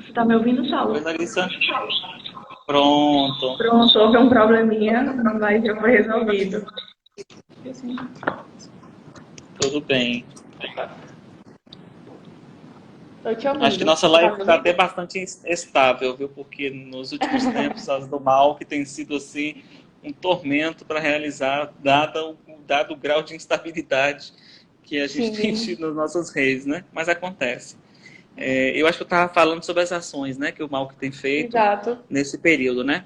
Você tá me ouvindo, Oi, Saulo? Larissa. Pronto. Pronto, houve um probleminha, mas já foi resolvido. Tudo bem. Tô te Acho que ouvindo. nossa Você tá live me está até ouvindo? bastante estável, viu? Porque nos últimos tempos as do mal que tem sido assim um tormento para realizar, dado o grau de instabilidade que a gente tem Sim, tido nas nossas redes, né? Mas acontece. Eu acho que eu estava falando sobre as ações, né, que o mal que tem feito exato. nesse período, né?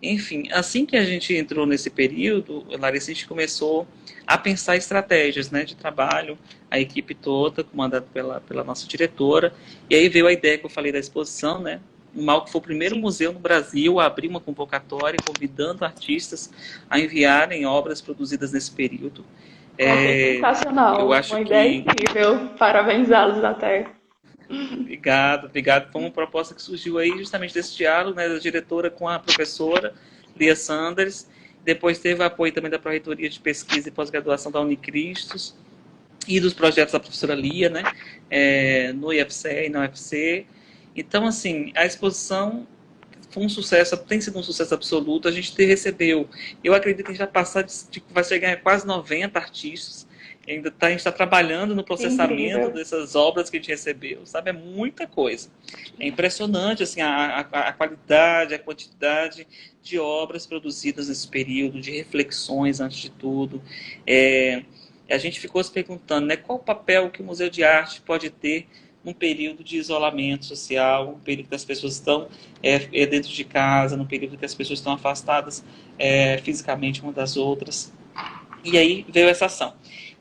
Enfim, assim que a gente entrou nesse período, Larissa, a gente começou a pensar estratégias, né, de trabalho, a equipe toda, comandada pela nossa diretora, e aí veio a ideia que eu falei da exposição, né? O Mal que foi o primeiro Sim. museu no Brasil a abrir uma convocatória convidando artistas a enviarem obras produzidas nesse período. Achei É, eu sensacional. acho Uma ideia que incrível. Parabenizá-los até. Obrigado, obrigado. Foi uma proposta que surgiu aí justamente desse diálogo, né, da diretora com a professora Lia Sanders. Depois teve o apoio também da Pró-Reitoria de Pesquisa e Pós-Graduação da Unicristos e dos projetos da professora Lia, né, no IFCE e na UFC. Então, assim, a exposição foi um sucesso, tem sido um sucesso absoluto. A gente recebeu, eu acredito que a gente vai passar vai chegar a quase 90 artistas. A gente está trabalhando no Que processamento incrível. dessas obras que a gente recebeu, sabe? É muita coisa. É impressionante assim, a qualidade, a quantidade de obras produzidas nesse período, de reflexões antes de tudo. É, a gente ficou se perguntando, né, qual o papel que o Museu de Arte pode ter num período de isolamento social, um período que as pessoas estão dentro de casa, num período que as pessoas estão afastadas fisicamente uma das outras. E aí veio essa ação.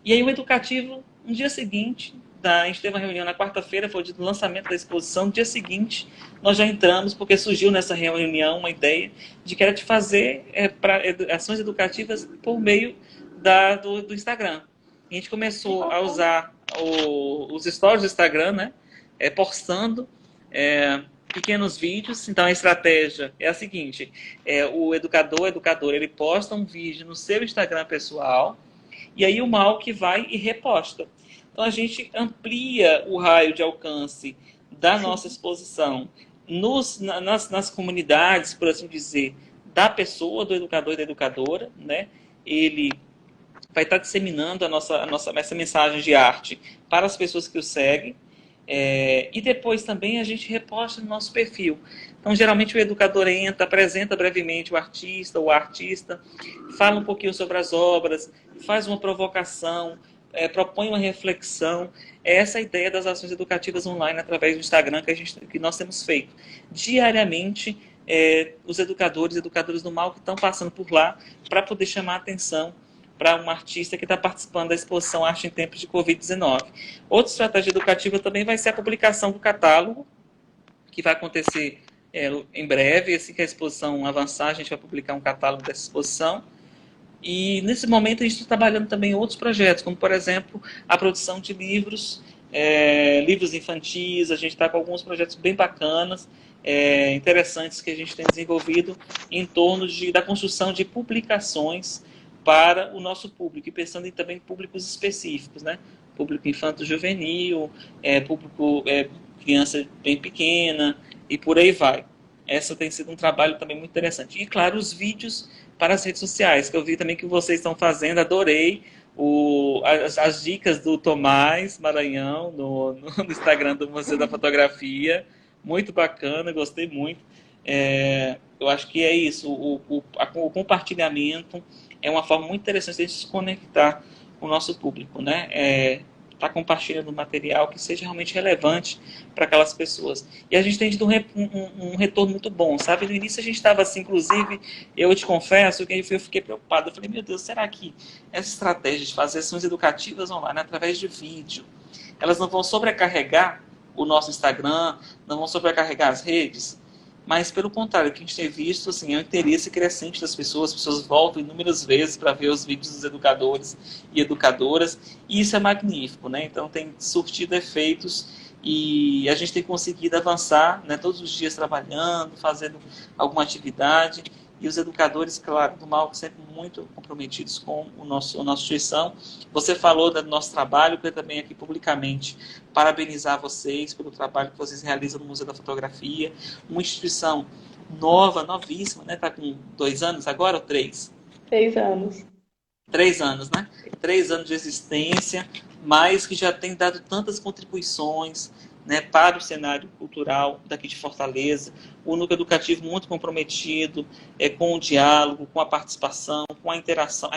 E aí o educativo, no dia seguinte, a gente teve uma reunião na quarta-feira, foi o dia do lançamento da exposição. No dia seguinte, nós já entramos, porque surgiu nessa reunião uma ideia de que era de fazer ações educativas por meio do Instagram. E a gente Que começou a bacana. usar os stories do Instagram, né? Postando pequenos vídeos. Então a estratégia é a seguinte: o educador, ele posta um vídeo no seu Instagram pessoal e aí o mal que vai e reposta. Então a gente amplia o raio de alcance da nossa Sim. exposição nas comunidades, por assim dizer, da pessoa, do educador e da educadora, né? Ele vai estar disseminando essa mensagem de arte para as pessoas que o seguem. E depois também a gente reposta no nosso perfil. Então, geralmente o educador entra, apresenta brevemente o artista, fala um pouquinho sobre as obras, faz uma provocação, propõe uma reflexão. É essa a ideia das ações educativas online através do Instagram que nós temos feito. Diariamente, os educadores e educadoras do mal que estão passando por lá para poder chamar a atenção para um artista que está participando da exposição Arte em Tempos de Covid-19. Outra estratégia educativa também vai ser a publicação do catálogo, que vai acontecer em breve. Assim que a exposição avançar, a gente vai publicar um catálogo dessa exposição. E nesse momento a gente está trabalhando também em outros projetos, como por exemplo a produção de livros, livros infantis. A gente está com alguns projetos bem bacanas, interessantes que a gente tem desenvolvido em torno da construção de publicações para o nosso público, e pensando também em públicos específicos, né? Público infanto-juvenil, público criança bem pequena, e por aí vai. Essa tem sido um trabalho também muito interessante. E, claro, os vídeos para as redes sociais, que eu vi também que vocês estão fazendo, adorei as dicas do Tomás Maranhão no Instagram do Museu da Fotografia, muito bacana, gostei muito. Eu acho que é isso, o compartilhamento é uma forma muito interessante de a gente se conectar com o nosso público, né? Tá compartilhando material que seja realmente relevante para aquelas pessoas. E a gente tem tido um retorno muito bom, sabe? No início a gente estava assim, inclusive, eu te confesso que eu fiquei preocupado. Eu falei, meu Deus, será que essa estratégia de fazer ações educativas online através de vídeo, elas não vão sobrecarregar o nosso Instagram, não vão sobrecarregar as redes? Mas, pelo contrário, o que a gente tem visto assim, é o interesse crescente das pessoas. As pessoas voltam inúmeras vezes para ver os vídeos dos educadores e educadoras, e isso é magnífico, né? Então, tem surtido efeitos e a gente tem conseguido avançar, né, todos os dias trabalhando, fazendo alguma atividade, e os educadores, claro, do MAUC sempre muito comprometidos com a nossa instituição. Você falou do nosso trabalho, eu queria também aqui publicamente parabenizar vocês pelo trabalho que vocês realizam no Museu da Fotografia, uma instituição nova, novíssima, né? Está com 2 anos agora ou 3? 6 anos. 3 anos, né? 3 anos de existência, mas que já tem dado tantas contribuições, né, para o cenário cultural daqui de Fortaleza. O núcleo educativo muito comprometido com o diálogo, com a participação, com a interação,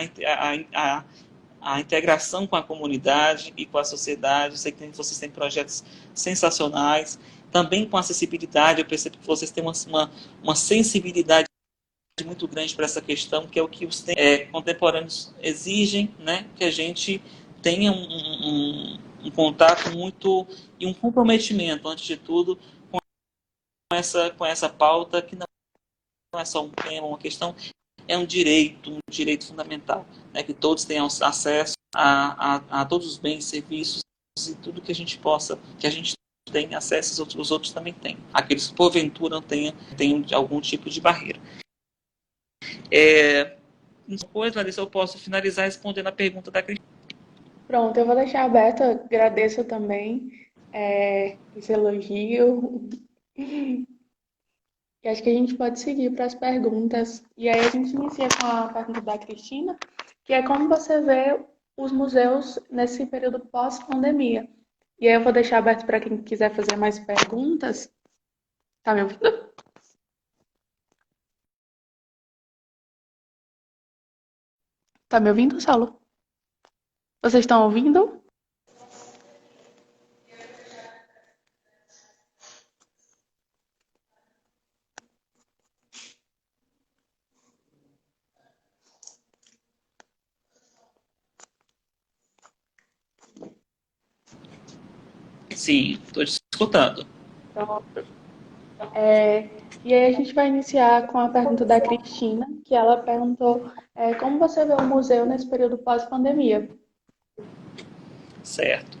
a integração com a comunidade e com a sociedade. Eu sei que vocês têm projetos sensacionais, também com acessibilidade. Eu percebo que vocês têm uma sensibilidade muito grande para essa questão, que é o que os contemporâneos exigem, né? Que a gente tenha um contato muito e um comprometimento, antes de tudo, com essa pauta, que não é só um tema, uma questão, é um direito fundamental, né? Que todos tenham acesso a todos os bens, serviços e tudo que a gente tem acesso, os outros também têm. Aqueles que porventura não tenham algum tipo de barreira. Depois, Larissa, eu posso finalizar respondendo a pergunta da Cristina. Pronto, eu vou deixar aberto. Agradeço também esse elogio. E acho que a gente pode seguir para as perguntas. E aí a gente inicia com a pergunta da Cristina, que é como você vê os museus nesse período pós-pandemia. E aí eu vou deixar aberto para quem quiser fazer mais perguntas. Tá me ouvindo? Tá me ouvindo, Saulo? Vocês estão ouvindo? Sim, estou te escutando. Pronto. E aí a gente vai iniciar com a pergunta da Cristina, que ela perguntou como você vê o museu nesse período pós-pandemia. Certo.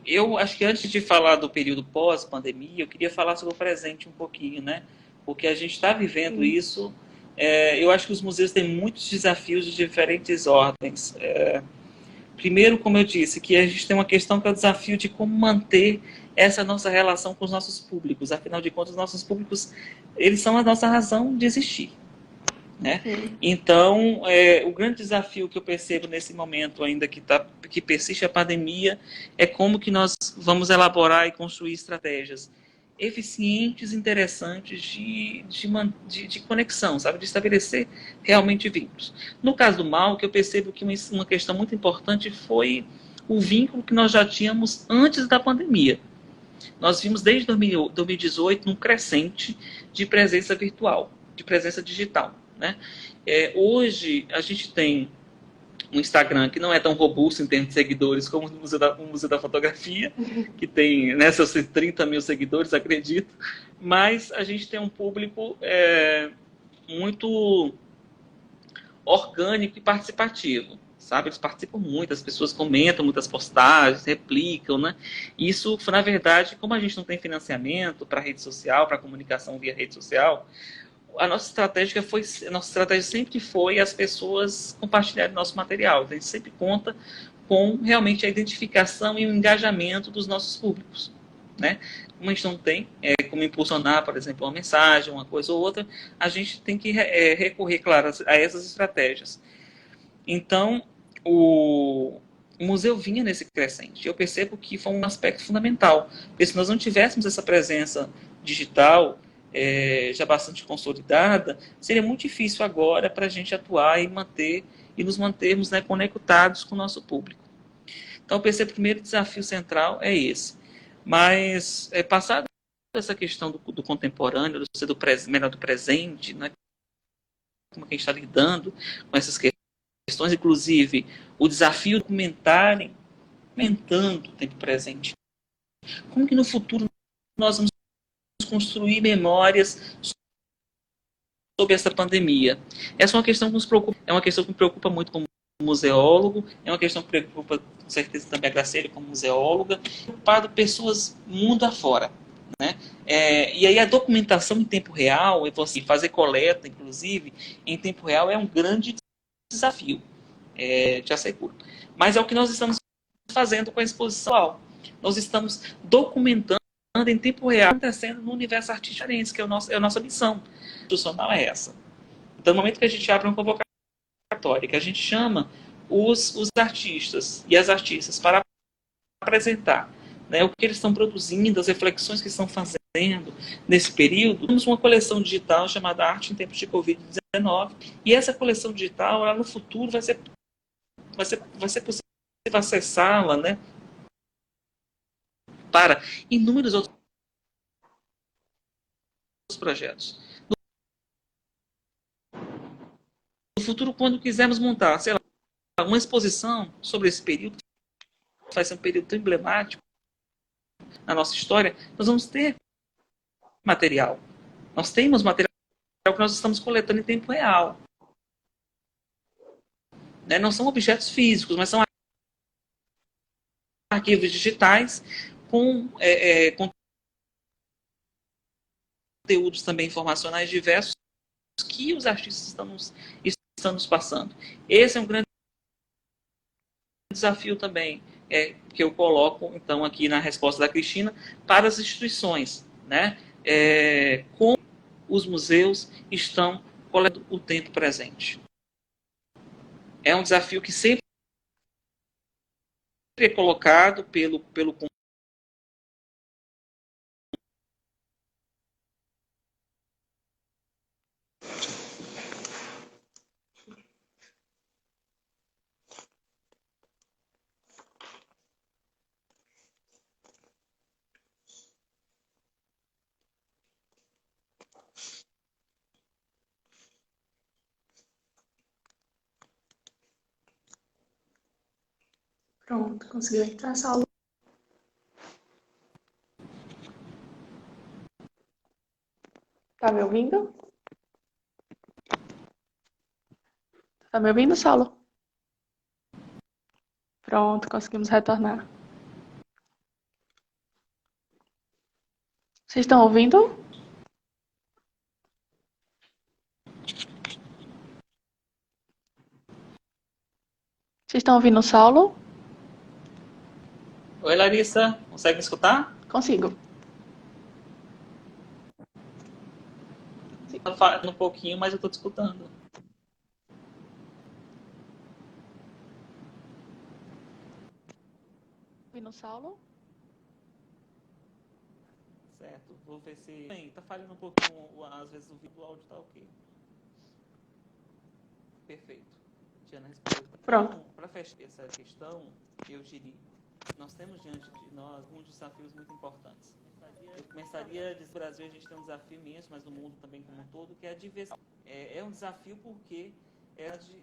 Eu acho que antes de falar do período pós-pandemia, eu queria falar sobre o presente um pouquinho, né? Porque a gente está vivendo isso. Eu acho que os museus têm muitos desafios de diferentes ordens. Primeiro, como eu disse, que a gente tem uma questão que é o desafio de como manter essa nossa relação com os nossos públicos. Afinal de contas, os nossos públicos, eles são a nossa razão de existir, né? Então, o grande desafio que eu percebo nesse momento ainda que persiste a pandemia é como que nós vamos elaborar e construir estratégias eficientes, interessantes de conexão, sabe? De estabelecer realmente vínculos. No caso do MAUC, eu percebo que uma questão muito importante foi o vínculo que nós já tínhamos antes da pandemia. Nós vimos desde 2018 um crescente de presença virtual, de presença digital, né? Hoje a gente tem um Instagram que não é tão robusto em termos de seguidores como o Museu da Fotografia, que tem seus 30 mil seguidores, acredito, mas a gente tem um público muito orgânico e participativo, sabe? Eles participam muito, as pessoas comentam muitas postagens, replicam, né? Isso, na verdade, como a gente não tem financiamento para rede social, para comunicação via rede social, a nossa estratégia sempre foi as pessoas compartilharem nosso material. A gente sempre conta com realmente a identificação e o engajamento dos nossos públicos, né? Como a gente não tem como impulsionar, por exemplo, uma mensagem, uma coisa ou outra, a gente tem que recorrer, claro, a essas estratégias. Então, o museu vinha nesse crescente. Eu percebo que foi um aspecto fundamental, porque se nós não tivéssemos essa presença digital já bastante consolidada, seria muito difícil agora para a gente atuar e nos mantermos, né, conectados com o nosso público. Então, eu percebo que o primeiro desafio central é esse. Mas, passado essa questão do contemporâneo, do presente, né, como que a gente está lidando com essas questões, inclusive o desafio de documentarem, aumentando o tempo presente. Como que no futuro nós vamos construir memórias sobre essa pandemia? Essa é uma questão que nos preocupa, que me preocupa muito como museólogo, é uma questão que preocupa com certeza também a Graciele como museóloga, preocupado pessoas mundo afora, né? E aí a documentação em tempo real, e você fazer coleta, inclusive, em tempo real é um grande desafio, te asseguro. Mas é o que nós estamos fazendo com a exposição atual. Nós estamos documentando em tempo real acontecendo no universo artístico, que é a nossa missão institucional é essa. Então, no momento que a gente abre uma convocatória, que a gente chama os artistas e as artistas para apresentar, né, o que eles estão produzindo, as reflexões que estão fazendo nesse período, temos uma coleção digital chamada Arte em Tempos de Covid-19, e essa coleção digital, ela, no futuro, vai ser possível acessá-la, né, para inúmeros outros projetos. No futuro, quando quisermos montar, sei lá, uma exposição sobre esse período, que vai ser um período tão emblemático na nossa história, nós vamos ter material. Nós temos material que nós estamos coletando em tempo real. Né? Não são objetos físicos, mas são arquivos digitais com conteúdos também informacionais diversos que os artistas estão nos passando. Esse é um grande desafio também que eu coloco então aqui na resposta da Cristina para as instituições, né? Como os museus estão coletando o tempo presente. É um desafio que sempre é colocado pelo Pronto, conseguiu entrar, Saulo? Tá me ouvindo? Tá me ouvindo, Saulo? Pronto, conseguimos retornar. Vocês estão ouvindo? Vocês estão ouvindo o Saulo? Oi, Larissa, consegue me escutar? Consigo. Tá falando um pouquinho, mas eu estou te escutando. Ouvindo o Saulo? Certo, vou ver se... Bem, tá falhando um pouquinho, às vezes o áudio tá ok. Perfeito. Tiana respondeu. Pronto. Então, para fechar essa questão, eu diria, nós temos diante de nós alguns desafios muito importantes. Eu começaria a dizer que no Brasil a gente tem um desafio imenso, mas no mundo também como um todo, que é a diversidade. É um desafio porque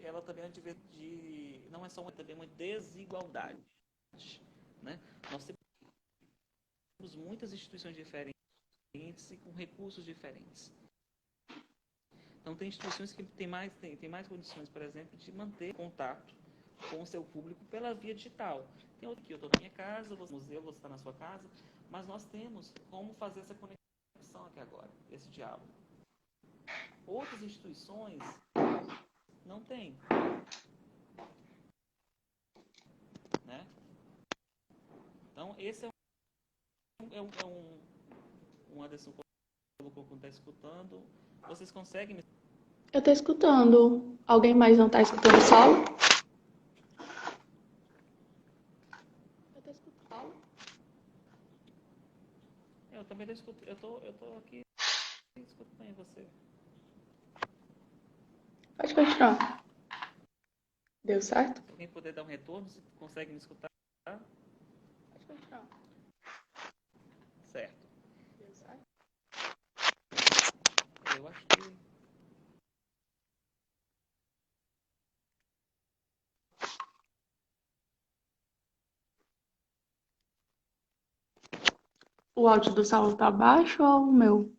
ela também é não é só também uma desigualdade. Né? Nós temos muitas instituições diferentes e com recursos diferentes. Então, tem instituições que têm mais condições, por exemplo, de manter contato com o seu público pela via digital. Tem outro que eu estou na minha casa, você no museu, você está na sua casa, mas nós temos como fazer essa conexão aqui agora, esse diálogo. Outras instituições não têm. Né? Então, esse um Anderson colocou quando está escutando. Vocês conseguem me... Eu tô escutando. Alguém mais não tá escutando o Saulo? Eu tô escutando o Saulo. Eu também estou escutando. Eu tô aqui escutando você. Pode continuar. Deu certo? Se alguém puder dar um retorno, se consegue me escutar. Pode continuar. Certo. Deu certo? Eu acho que... O áudio do Saulo tá baixo ou o meu?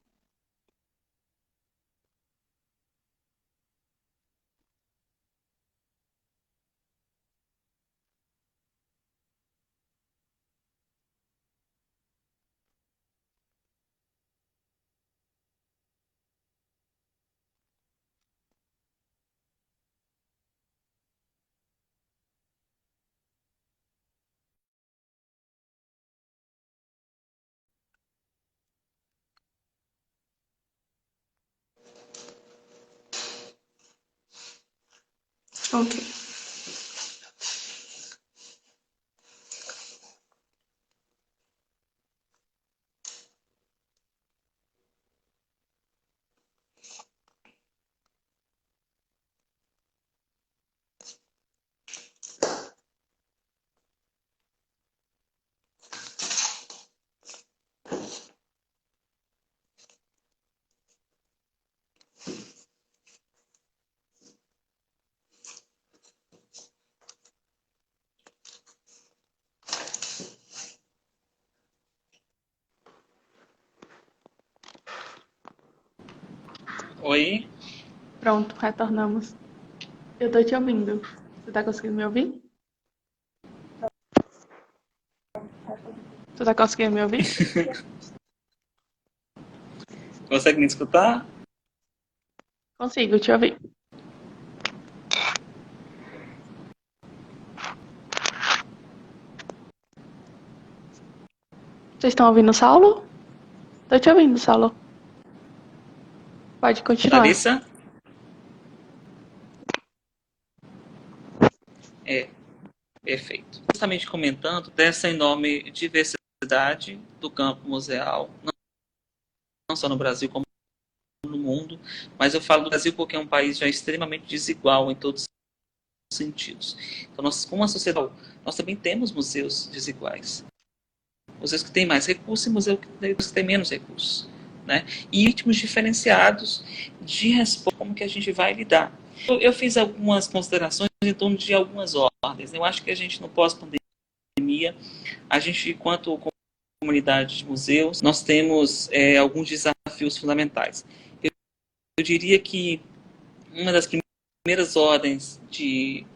Ok. Oi? Pronto, retornamos. Eu tô te ouvindo. Você tá conseguindo me ouvir? Tu tá conseguindo me ouvir? Consegue me escutar? Consigo te ouvir. Vocês estão ouvindo o Saulo? Tô te ouvindo, Saulo. Pode continuar. Larissa? Perfeito. Justamente comentando dessa enorme diversidade do campo museal, não só no Brasil como no mundo, mas eu falo do Brasil porque é um país já extremamente desigual em todos os sentidos. Então, nós, como uma sociedade, nós também temos museus desiguais. Museus que têm mais recursos e museus que têm menos recursos. Né? E ritmos diferenciados de resposta, como que a gente vai lidar. Eu fiz algumas considerações em torno de algumas ordens. Eu acho que a gente, no pós-pandemia, a gente, enquanto comunidade de museus, nós temos alguns desafios fundamentais. Eu diria que uma das primeiras ordens de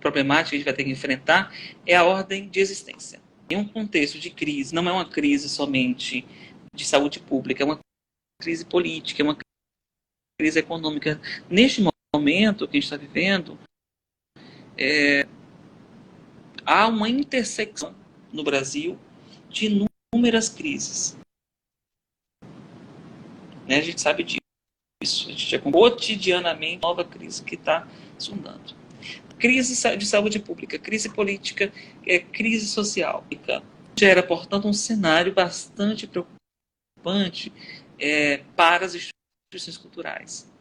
problemática que a gente vai ter que enfrentar é a ordem de existência. Em um contexto de crise, não é uma crise somente de saúde pública, é uma crise política, é uma crise econômica. Neste momento que a gente está vivendo, há uma intersecção no Brasil de inúmeras crises. Né? A gente sabe disso. A gente é cotidianamente nova crise que está sondando. Crise de saúde pública, crise política, crise social. Gera, portanto, um cenário bastante preocupante para as instituições culturais.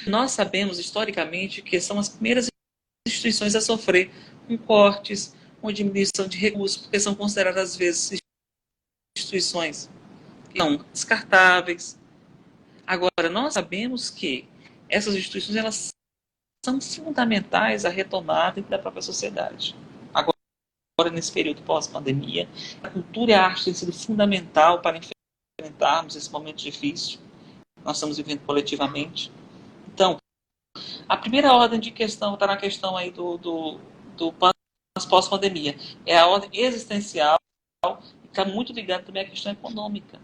Nós sabemos, historicamente, que são as primeiras instituições a sofrer com cortes, com diminuição de recursos, porque são consideradas, às vezes, instituições não descartáveis. Agora, nós sabemos que essas instituições elas são fundamentais à retomada da própria sociedade. Agora, nesse período pós-pandemia, a cultura e a arte têm sido fundamental para enfrentarmos esse momento difícil. Nós estamos vivendo coletivamente. Então, a primeira ordem de questão está na questão aí do pós-pandemia. É a ordem existencial e está muito ligada também à questão econômica.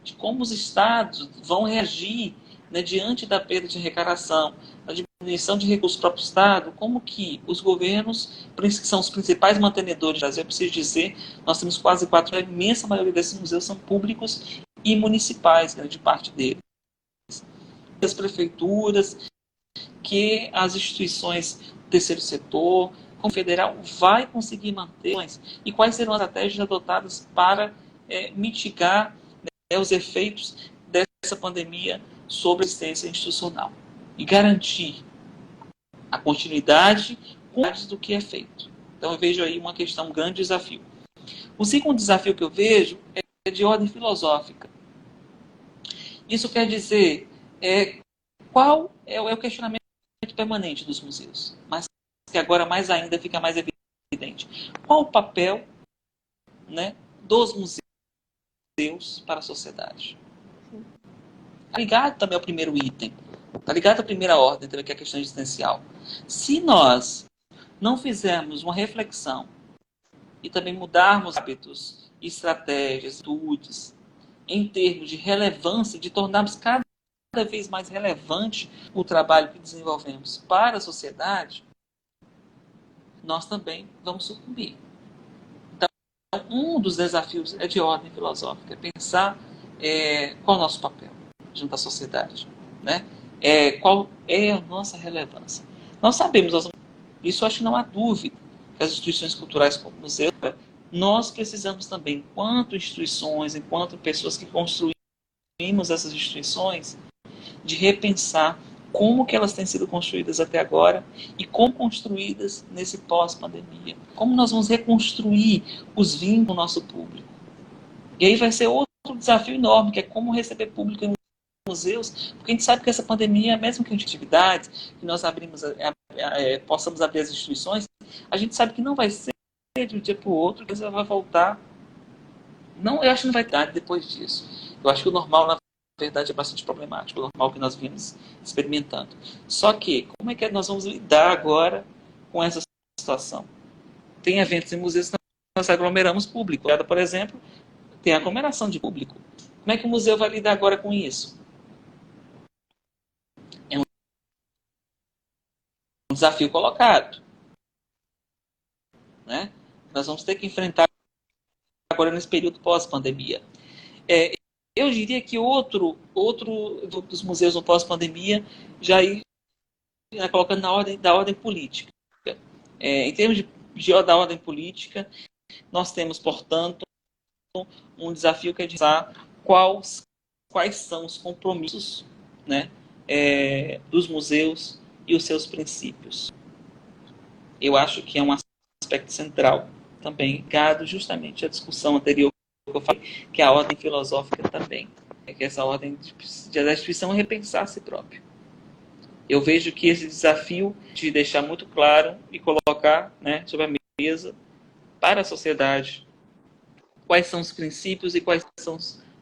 De como os estados vão reagir, né, diante da perda de arrecadação, da diminuição de recursos para o próprio Estado, como que os governos, que são os principais mantenedores do Brasil, eu preciso dizer, nós temos quase 4, a imensa maioria desses museus são públicos e municipais, grande parte deles. As prefeituras, que as instituições do terceiro setor, como federal, vai conseguir manter, e quais serão as estratégias adotadas para mitigar os efeitos dessa pandemia sobre a assistência institucional e garantir a continuidade do que é feito. Então eu vejo aí uma questão, um grande desafio. O segundo desafio que eu vejo é de ordem filosófica. Isso quer dizer qual é o questionamento permanente dos museus, mas que agora mais ainda fica mais evidente. Qual o papel, né, dos museus para a sociedade? Está ligado também ao primeiro item, está ligado à primeira ordem, também, que é a questão existencial. Se nós não fizermos uma reflexão e também mudarmos hábitos, estratégias, atitudes, em termos de relevância, de tornarmos cada vez mais relevante o trabalho que desenvolvemos para a sociedade, nós também vamos sucumbir. Então, um dos desafios é de ordem filosófica, é pensar qual é o nosso papel junto à sociedade, né? Qual é a nossa relevância. Nós sabemos, Isso eu acho que não há dúvida que as instituições culturais como o museu, nós precisamos também, enquanto instituições, enquanto pessoas que construímos essas instituições, de repensar como que elas têm sido construídas até agora e como construídas nesse pós-pandemia. Como nós vamos reconstruir os vínculos do nosso público. E aí vai ser outro desafio enorme, que é como receber público em museus, porque a gente sabe que essa pandemia, mesmo que a gente atividades, que nós possamos abrir as instituições, a gente sabe que não vai ser de um dia para o outro, que você vai voltar. Não, eu acho que não vai dar depois disso. Eu acho que o normal, na verdade, é bastante problemático, o normal que nós vimos experimentando. Só que, como é que nós vamos lidar agora com essa situação? Tem eventos em museus que nós aglomeramos público. Por exemplo, tem aglomeração de público. Como é que o museu vai lidar agora com isso? É um desafio colocado, né? Nós vamos ter que enfrentar agora nesse período pós-pandemia. Eu diria que outro dos museus no pós-pandemia já ir colocando da ordem política. Em termos da ordem política, nós temos, portanto, um desafio que é de pensar quais são os compromissos, né, dos museus e os seus princípios. Eu acho que é um aspecto central também, ligado justamente à discussão anterior que eu falei, que é a ordem filosófica também. É que essa ordem da instituição repensar a si próprio. Eu vejo que esse desafio de deixar muito claro e colocar, né, sobre a mesa para a sociedade quais são os princípios e quais são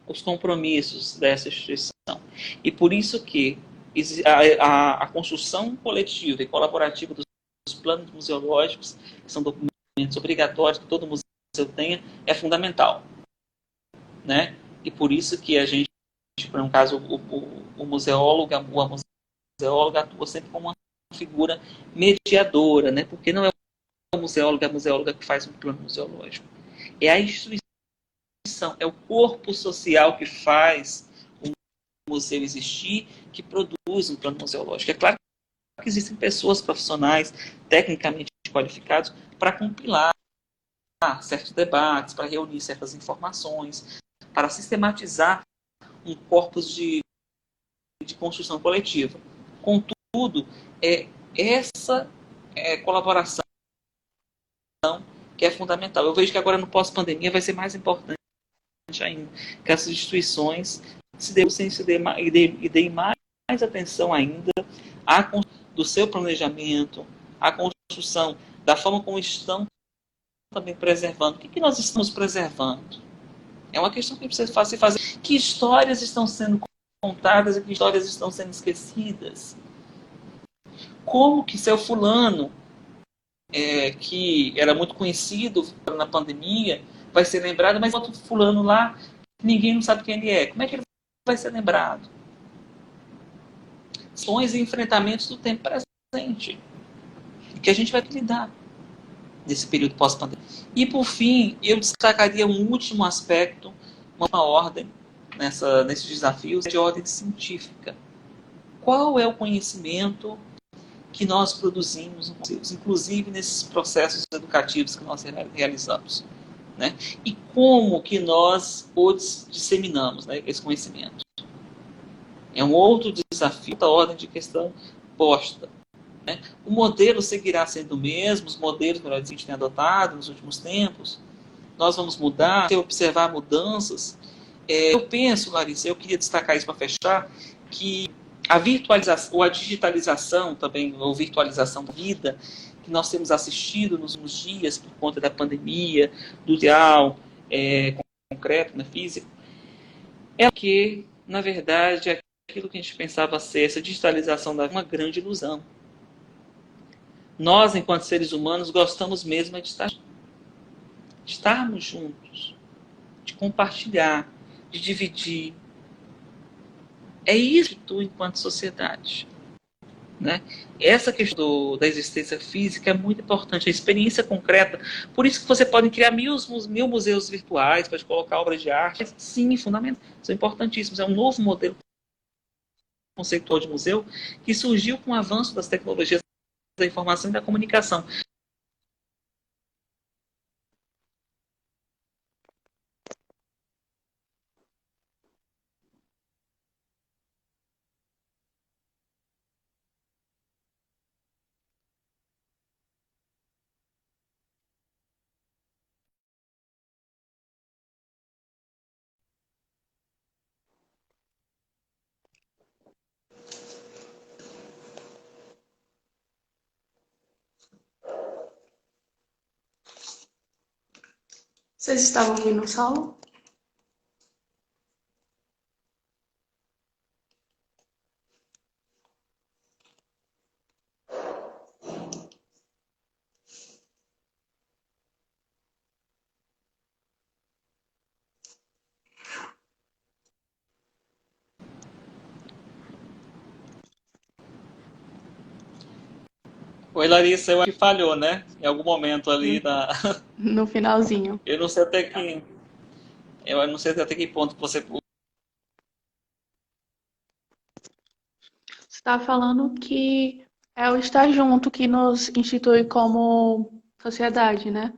os compromissos dessa instituição. E por isso que a construção coletiva e colaborativa dos planos museológicos, que são documentos obrigatórios que todo museu tenha, é fundamental, né? E por isso que a gente, no caso, o museólogo, a museóloga atua sempre como uma figura mediadora, né? Porque não é a museóloga que faz um plano museológico. É a instituição, é o corpo social que faz o museu existir, que produz um plano museológico. É claro que existem pessoas profissionais, tecnicamente qualificados, para compilar certos debates, para reunir certas informações, para sistematizar um corpus de construção coletiva. Contudo, essa colaboração que é fundamental. Eu vejo que agora no pós-pandemia vai ser mais importante ainda que essas instituições deem mais atenção ainda do seu planejamento, à construção, da forma como estão também preservando. O que nós estamos preservando? É uma questão que precisa se fazer. Que histórias estão sendo contadas e que histórias estão sendo esquecidas? Como que seu fulano, que era muito conhecido na pandemia, vai ser lembrado, mas outro fulano lá, ninguém não sabe quem ele é. Como é que ele vai ser lembrado? Ações e enfrentamentos do tempo presente, que a gente vai lidar nesse período pós-pandemia. E, por fim, eu destacaria um último aspecto, uma ordem nesses desafios, de ordem científica. Qual é o conhecimento que nós produzimos, inclusive nesses processos educativos que nós realizamos, né? E como que nós o disseminamos, né, esse conhecimento? É um outro desafio da ordem de questão posta. Né? O modelo seguirá sendo o mesmo, os modelos que a gente tem adotado nos últimos tempos, nós vamos mudar, observar mudanças. Eu penso, Larissa, eu queria destacar isso para fechar, que a virtualização, ou a digitalização também, ou virtualização da vida, que nós temos assistido nos últimos dias por conta da pandemia, do real, concreto, né, físico, é que, na verdade, aquilo que a gente pensava ser essa digitalização da uma grande ilusão. Nós, enquanto seres humanos, gostamos mesmo de estarmos juntos, de compartilhar, de dividir. É isso que tu, enquanto sociedade. Né? Essa questão da existência física é muito importante, a experiência concreta. Por isso que você pode criar mil museus virtuais, pode colocar obras de arte. Sim, fundamental. São importantíssimos. É um novo modelo conceitual de museu que surgiu com o avanço das tecnologias da informação e da comunicação. Vocês estavam ouvindo o Saulo? Oi, Larissa, eu acho que falhou, né? Em algum momento ali No finalzinho. Eu não sei até que. Eu não sei até que ponto que você. Você está falando que é o estar junto que nos institui como sociedade, né?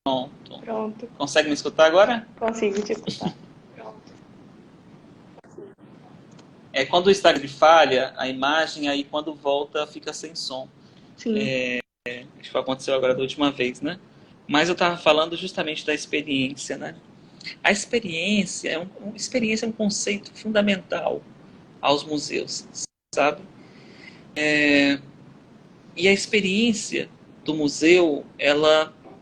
Pronto. Pronto, Consegue me escutar agora? consigo te escutar. É quando o Instagram falha, a imagem, aí quando volta fica sem som. Sim, Acho que aconteceu agora da última vez, né? Mas eu estava falando justamente da experiência, né? A experiência é um conceito fundamental aos museus, sabe? E a experiência do museu,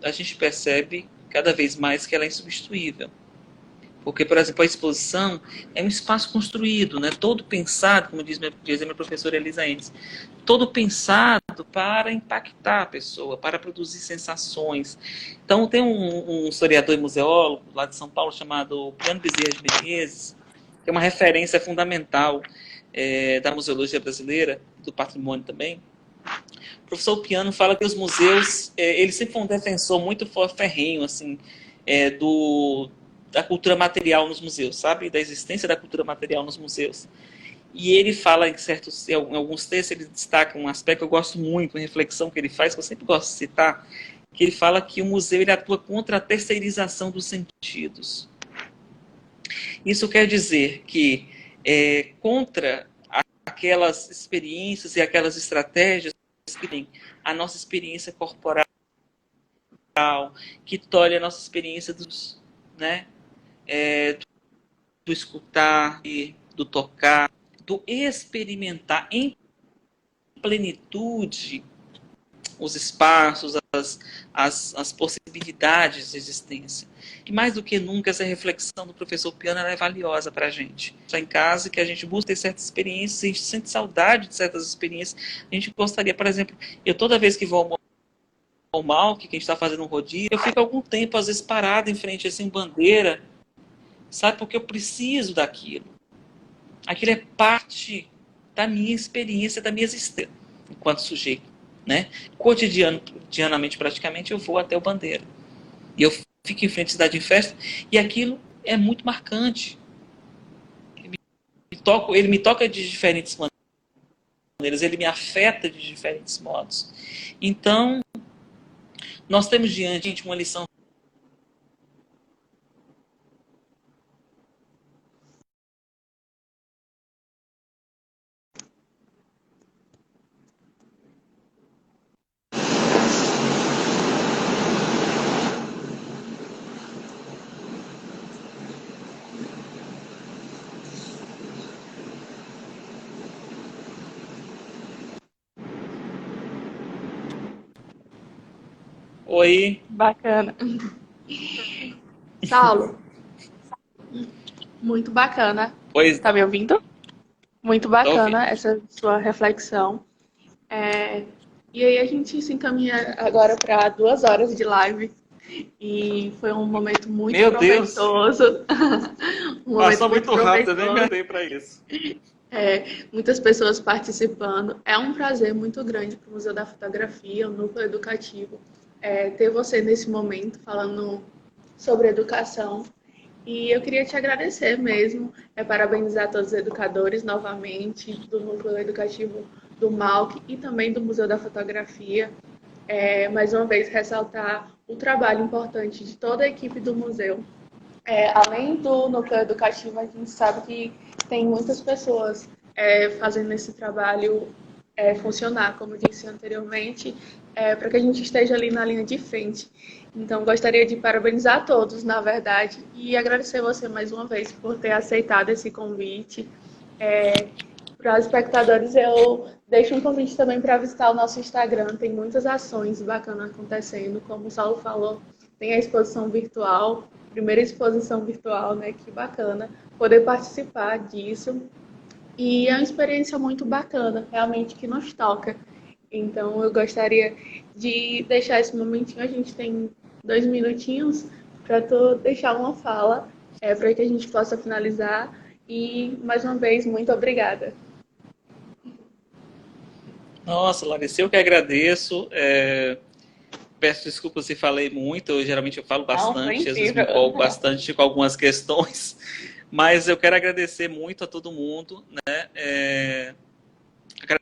a gente percebe cada vez mais que ela é insubstituível. Porque, por exemplo, a exposição é um espaço construído, né? Todo pensado, como diz a minha professora Elisa Endes, todo pensado para impactar a pessoa, para produzir sensações. Então, tem um historiador e museólogo lá de São Paulo chamado Piano Bezerra de Menezes, que é uma referência fundamental da museologia brasileira, do patrimônio também. O professor Piano fala que os museus, ele sempre foi um defensor muito ferrenho, assim, da cultura material nos museus, sabe? Da existência da cultura material nos museus. E ele fala em alguns textos, ele destaca um aspecto que eu gosto muito, uma reflexão que ele faz, que eu sempre gosto de citar, que ele fala que o museu ele atua contra a terceirização dos sentidos. Isso quer dizer que contra aquelas experiências e aquelas estratégias que tem a nossa experiência corporal, que tolhe a nossa experiência né, do escutar, do tocar, do experimentar em plenitude os espaços, as possibilidades de existência. E mais do que nunca, essa reflexão do professor Piano é valiosa para a gente. Está em casa, que a gente busca ter certas experiências, a gente sente saudade de certas experiências. A gente gostaria, por exemplo, eu toda vez que vou ao mal, que a gente está fazendo um rodízio, eu fico algum tempo, às vezes, parado em frente assim, bandeira, sabe? Porque eu preciso daquilo. Aquilo é parte da minha experiência, da minha existência enquanto sujeito, né? Cotidianamente, praticamente, eu vou até o bandeira. E eu fico em frente à cidade em festa, e aquilo é muito marcante. Ele me toca de diferentes maneiras, ele me afeta de diferentes modos. Então, nós temos diante, gente, uma lição. Oi. bacana. Saulo, muito bacana Pois Tá me ouvindo? Muito tô ouvindo. bacana essa sua reflexão. É, e aí a gente se encaminha agora para 2 horas de live e foi um momento muito Meu Deus, proveitoso, um momento passou muito muito rápido, eu nem me proveitoso. atentei para isso. Muitas pessoas participando. É um prazer muito grande para o Museu da Fotografia, o Núcleo Educativo, ter você nesse momento falando sobre educação. E eu queria te agradecer mesmo, parabenizar todos os educadores novamente do Núcleo Educativo do MAUC e também do Museu da Fotografia. Mais uma vez, ressaltar o trabalho importante de toda a equipe do museu. Além do núcleo educativo, a gente sabe que tem muitas pessoas fazendo esse trabalho funcionar, como disse anteriormente, para que a gente esteja ali na linha de frente. Então, gostaria de parabenizar a todos, na verdade, e agradecer você mais uma vez por ter aceitado esse convite. Para os espectadores, eu deixo um convite também para visitar o nosso Instagram. Tem muitas ações bacanas acontecendo. Como o Saulo falou, tem a exposição virtual, primeira exposição virtual, né? Que bacana poder participar disso. E é uma experiência muito bacana, realmente que nos toca. Então, eu gostaria de deixar esse momentinho. A gente tem 2 minutinhos para tu deixar uma fala, para que a gente possa finalizar. E, mais uma vez, muito obrigada. Nossa, Larissa, eu que agradeço. Peço desculpas se falei muito, geralmente eu falo Não, foi bastante, às vezes me incrível. empolgo bastante com algumas questões, mas eu quero agradecer muito a todo mundo, né?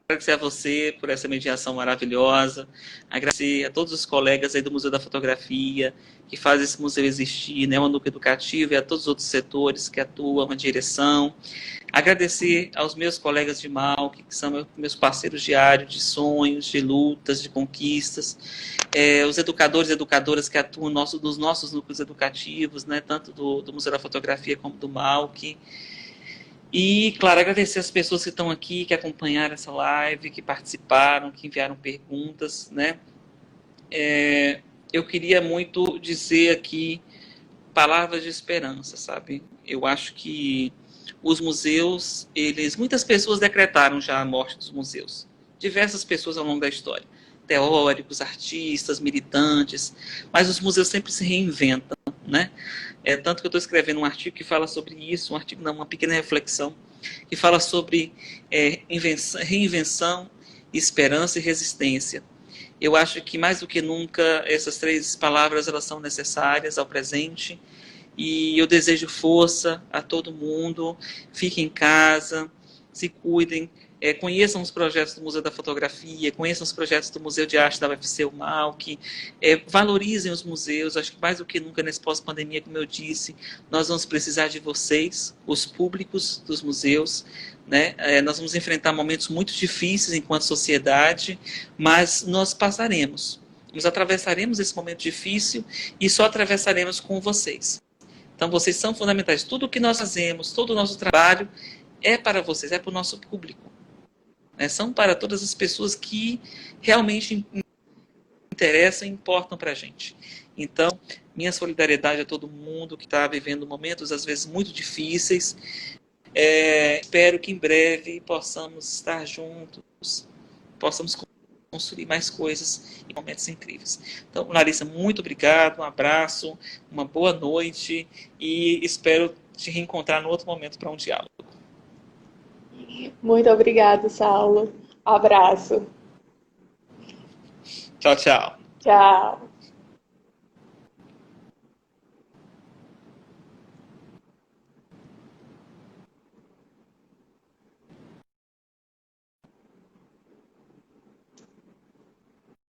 Agradecer a você por essa mediação maravilhosa, agradecer a todos os colegas aí do Museu da Fotografia, que fazem esse museu existir, né? O núcleo educativo e a todos os outros setores que atuam na direção. Agradecer aos meus colegas de MAUC, que são meus parceiros diários de sonhos, de lutas, de conquistas, os educadores e educadoras que atuam nos nossos núcleos educativos, né, tanto do Museu da Fotografia como do MAUC. E, claro, agradecer as pessoas que estão aqui, que acompanharam essa live, que participaram, que enviaram perguntas, né? Eu queria muito dizer aqui palavras de esperança, sabe? Eu acho que os museus, muitas pessoas decretaram já a morte dos museus. Diversas pessoas ao longo da história. Teóricos, artistas, militantes. Mas os museus sempre se reinventam, né? Tanto que eu estou escrevendo um artigo que fala sobre isso, uma pequena reflexão, que fala sobre reinvenção, esperança e resistência. Eu acho que mais do que nunca essas três palavras elas são necessárias ao presente. E eu desejo força a todo mundo. Fiquem em casa, se cuidem, conheçam os projetos do Museu da Fotografia, conheçam os projetos do Museu de Arte da UFC, o MAUC, valorizem os museus. Acho que mais do que nunca nesse pós-pandemia, como eu disse, nós vamos precisar de vocês, os públicos dos museus, né? Nós vamos enfrentar momentos muito difíceis enquanto sociedade, mas nós passaremos. Nós atravessaremos esse momento difícil e só atravessaremos com vocês. Então, vocês são fundamentais. Tudo o que nós fazemos, todo o nosso trabalho é para vocês, é para o nosso público. São para todas as pessoas que realmente interessam e importam para a gente. Então, minha solidariedade a todo mundo que está vivendo momentos, às vezes, muito difíceis. Espero que em breve possamos estar juntos, possamos construir mais coisas em momentos incríveis. Então, Larissa, muito obrigado, um abraço, uma boa noite e espero te reencontrar no outro momento para um diálogo. Muito obrigada, Saulo. Abraço. Tchau, tchau. Tchau.